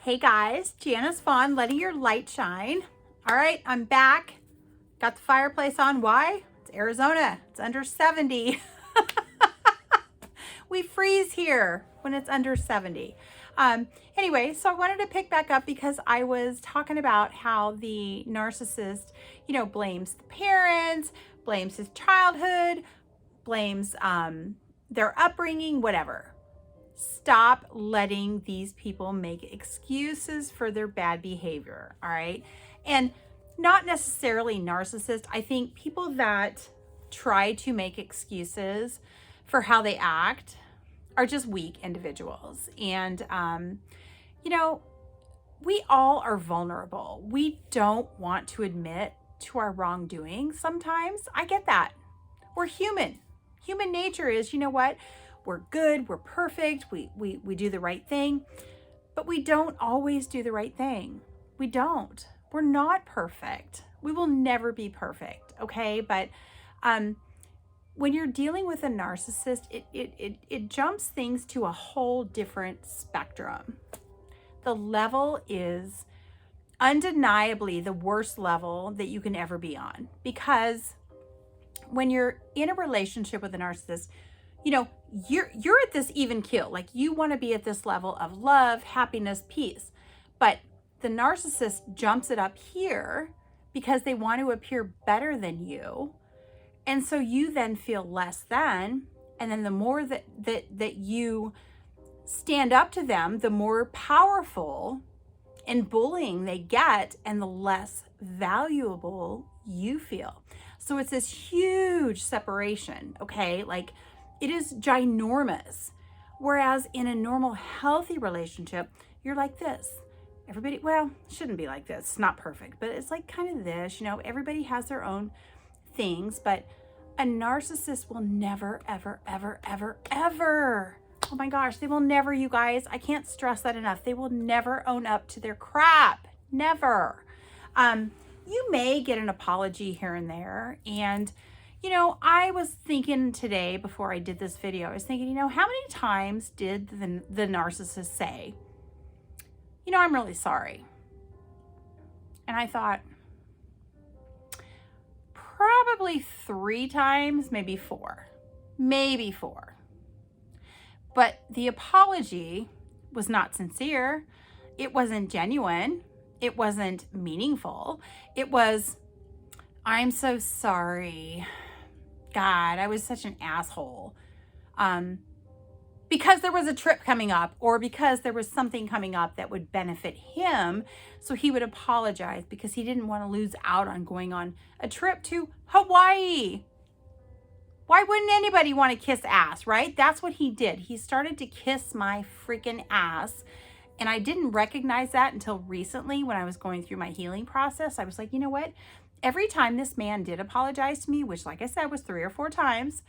Hey guys, Janice Vaughn, letting your light shine. All right, I'm back. Got the fireplace on. Why? It's Arizona. It's under 70. We freeze here when it's under 70. Anyway, so I wanted to pick back up because I was talking about how the narcissist, blames the parents, blames his childhood, blames their upbringing, whatever. Stop letting these people make excuses for their bad behavior, all right? And not necessarily narcissists. I think people that try to make excuses for how they act are just weak individuals. And, we all are vulnerable. We don't want to admit to our wrongdoing sometimes. I get that. We're human. Human nature is, you know what? We're good, we're perfect, we do the right thing, but we don't always do the right thing. We don't. We're not perfect. We will never be perfect, okay? But when you're dealing with a narcissist, it jumps things to a whole different spectrum. The level is undeniably the worst level that you can ever be on, because when you're in a relationship with a narcissist, you're at this even keel. Like, you want to be at this level of love, happiness, peace. But the narcissist jumps it up here because they want to appear better than you. And so you then feel less than. And then the more that you stand up to them, the more powerful and bullying they get, and the less valuable you feel. So it's this huge separation, okay? Like, it is ginormous. Whereas in a normal, healthy relationship, you're like this. Everybody, well, shouldn't be like this. It's not perfect, but it's like kind of this, everybody has their own things, but a narcissist will never, ever, ever, ever, ever, oh my gosh, they will never, you guys, I can't stress that enough. They will never own up to their crap. Never. You may get an apology here and there. And, I was thinking today before I did this video, I was thinking, how many times did the narcissist say, I'm really sorry? And I thought, probably 3 times, maybe 4. But the apology was not sincere. It wasn't genuine. It wasn't meaningful. It was, I'm so sorry. God, I was such an asshole. Because there was a trip coming up, or because there was something coming up that would benefit him. So he would apologize because he didn't want to lose out on going on a trip to Hawaii. Why wouldn't anybody want to kiss ass, right? That's what he did. He started to kiss my freaking ass. And I didn't recognize that until recently when I was going through my healing process. I was like, you know what? Every time this man did apologize to me, which, like I said, was 3 or 4 times,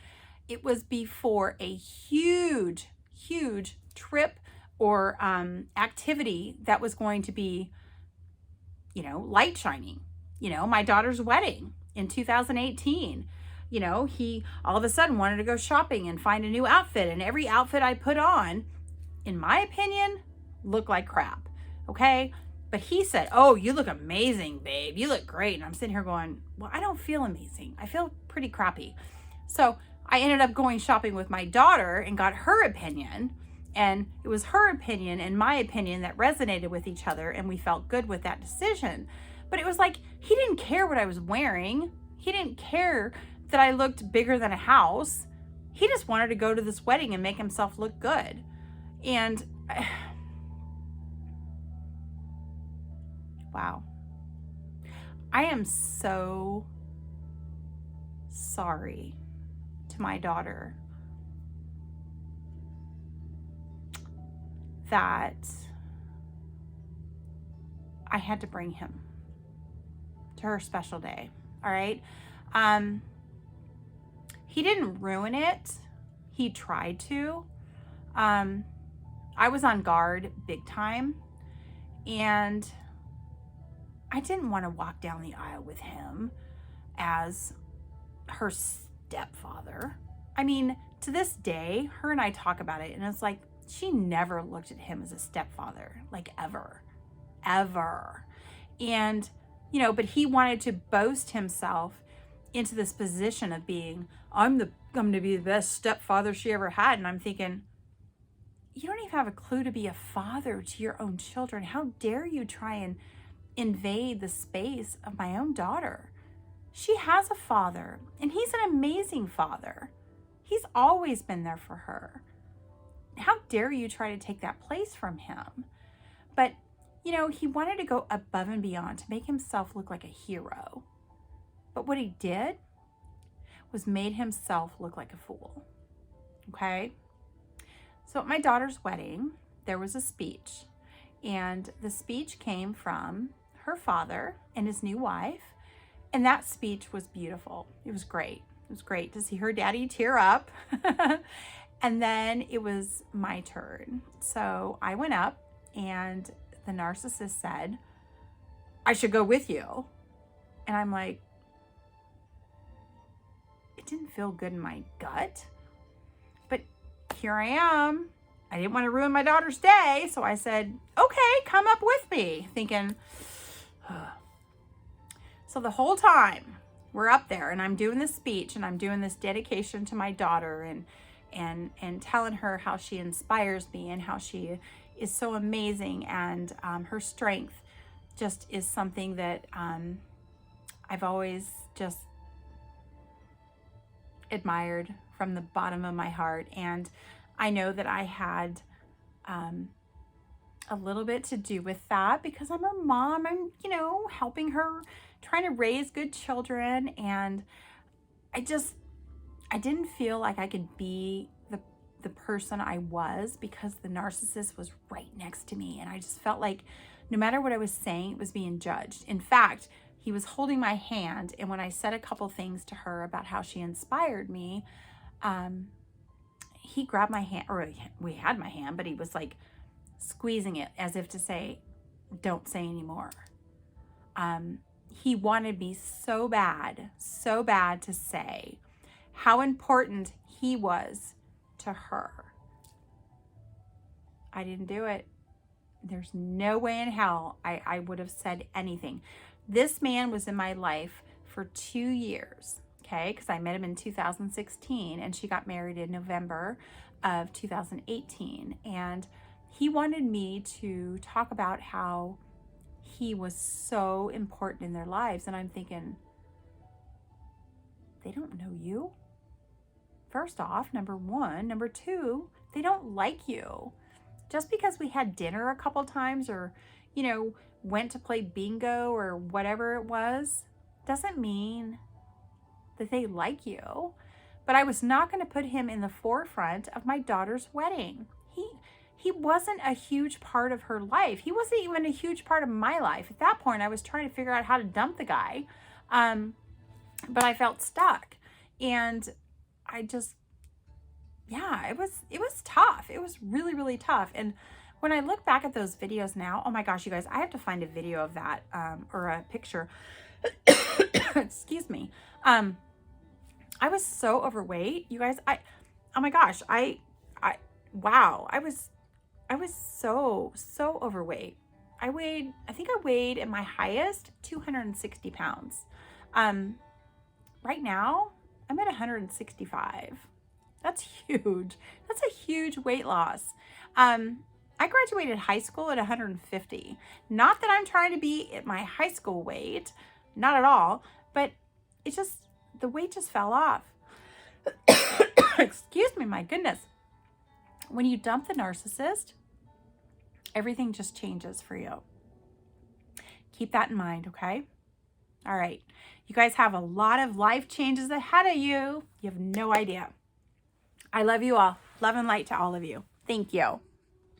it was before a huge, huge trip or activity that was going to be, light shining. My daughter's wedding in 2018. He all of a sudden wanted to go shopping and find a new outfit. And every outfit I put on, in my opinion, looked like crap. Okay. But he said, oh, you look amazing, babe. You look great. And I'm sitting here going, well, I don't feel amazing. I feel pretty crappy. So I ended up going shopping with my daughter and got her opinion. And it was her opinion and my opinion that resonated with each other. And we felt good with that decision. But it was like, he didn't care what I was wearing. He didn't care that I looked bigger than a house. He just wanted to go to this wedding and make himself look good. And wow. I am so sorry to my daughter that I had to bring him to her special day. All right. He didn't ruin it. He tried to. I was on guard big time, and I didn't want to walk down the aisle with him as her stepfather. I mean, to this day, her and I talk about it, and it's like, she never looked at him as a stepfather, like ever, ever. And, you know, but he wanted to boast himself into this position of being, I'm going to be the best stepfather she ever had. And I'm thinking, you don't even have a clue to be a father to your own children. How dare you try and invade the space of my own daughter? She has a father, and he's an amazing father. He's always been there for her. How dare you try to take that place from him? But, you know, he wanted to go above and beyond to make himself look like a hero. But what he did was made himself look like a fool. Okay? So at my daughter's wedding, there was a speech. And the speech came from her father and his new wife. And that speech was beautiful. It was great. It was great to see her daddy tear up. And then it was my turn. So I went up and the narcissist said, I should go with you. And I'm like, it didn't feel good in my gut. But here I am. I didn't want to ruin my daughter's day. So I said, okay, come up with me. Thinking, So the whole time we're up there and I'm doing this speech and I'm doing this dedication to my daughter and telling her how she inspires me and how she is so amazing, and her strength just is something that I've always just admired from the bottom of my heart. And I know that I had a little bit to do with that because I'm her mom. I'm, you know, helping her, trying to raise good children. And I didn't feel like I could be the person I was because the narcissist was right next to me. And I just felt like no matter what I was saying, it was being judged. In fact, he was holding my hand. And when I said a couple things to her about how she inspired me, he grabbed my hand, or we had my hand, but he was like squeezing it as if to say, don't say anymore. He wanted me so bad to say how important he was to her. I didn't do it. There's no way in hell I would have said anything. This man was in my life for 2 years, okay? Because I met him in 2016 and she got married in November of 2018. And he wanted me to talk about how he was so important in their lives. And I'm thinking, they don't know you. First off, number one. Number two, they don't like you. Just because we had dinner a couple times or, you know, went to play bingo or whatever it was, doesn't mean that they like you. But I was not going to put him in the forefront of my daughter's wedding. He wasn't a huge part of her life. He wasn't even a huge part of my life. At that point, I was trying to figure out how to dump the guy. But I felt stuck. And I just, yeah, it was tough. It was really, really tough. And when I look back at those videos now, oh my gosh, you guys, I have to find a video of that, or a picture. Excuse me. I was so overweight, you guys. Oh my gosh, wow. I was so overweight. I think I weighed at my highest 260 pounds. Right now I'm at 165. That's huge. That's a huge weight loss. I graduated high school at 150. Not that I'm trying to be at my high school weight, not at all, but the weight just fell off. Excuse me, my goodness. When you dump the narcissist, everything just changes for you. Keep that in mind, okay? All right. You guys have a lot of life changes ahead of you. You have no idea. I love you all. Love and light to all of you. Thank you.